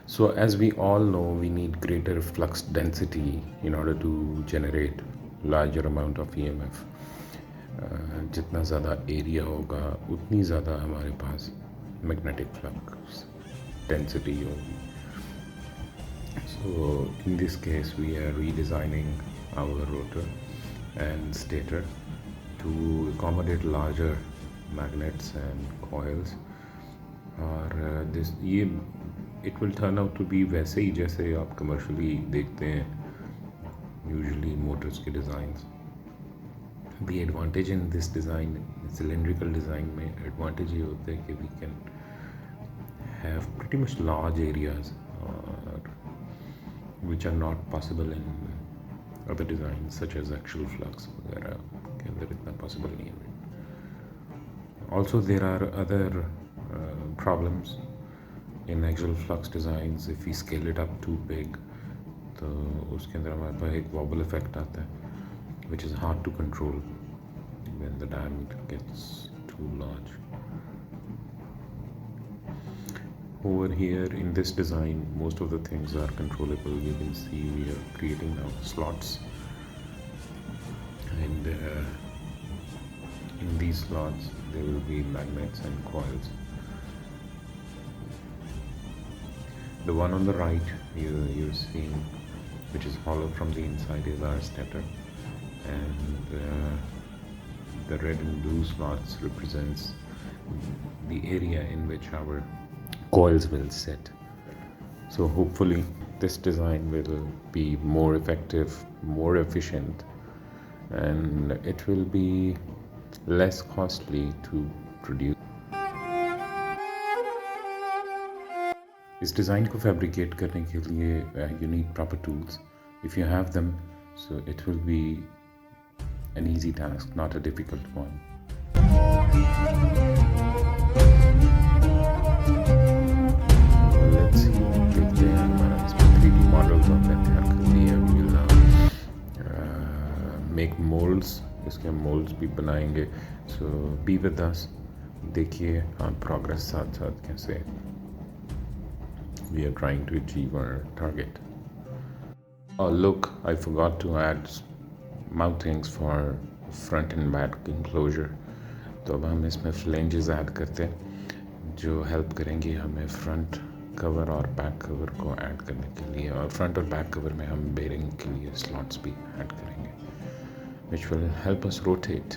So as we all know, we need greater flux density in order to generate larger amount of EMF. जितना ज़्यादा area होगा उतनी ज़्यादा हमारे पास magnetic flux density होगी. So in this case we are redesigning our rotor and stator to accommodate larger magnets and coils. और this ये it will turn out to be वैसे ही जैसे आप commercially देखते हैं usually motors के designs. The advantage in this design, cylindrical design में advantage ये होता है कि we can have pretty much large areas which are not possible in other designs such as axial flux वगैरह के अंदर इतना possible नहीं है. Also there are other problems in axial flux designs. If we scale it up too big तो उसके अंदर हमारे पास एक wobble effect आता है which is hard to control when the diameter gets too large. Over here in this design, most of the things are controllable. You can see we are creating now slots, and in these slots there will be magnets and coils. The one on the right you're seeing, which is hollow from the inside, is our stator, and the red and blue slots represents the area in which our coils will sit. So hopefully this design will be more effective, more efficient, and it will be less costly to produce. इस design को fabricate करने के लिए you need proper tools. If you have them, so it will be an easy task, not a difficult one. Let's see, देखते हैं हमारा इसमें 3D models हमने तैयार कर लिए. We'll make molds, इसके molds भी बनाएंगे. So be with us. देखिए progress साथ साथ कैसे we are trying to achieve our target. Oh look, I forgot to add mountings for front and back enclosure. तो अब हम इसमें flanges ऐड करते हैं जो हेल्प करेंगे हमें फ्रंट कवर और बैक कवर को ऐड करने के लिए. और फ्रंट और बैक कवर में हम बेरिंग के लिए स्लॉट्स भी ऐड करेंगे which will help us rotate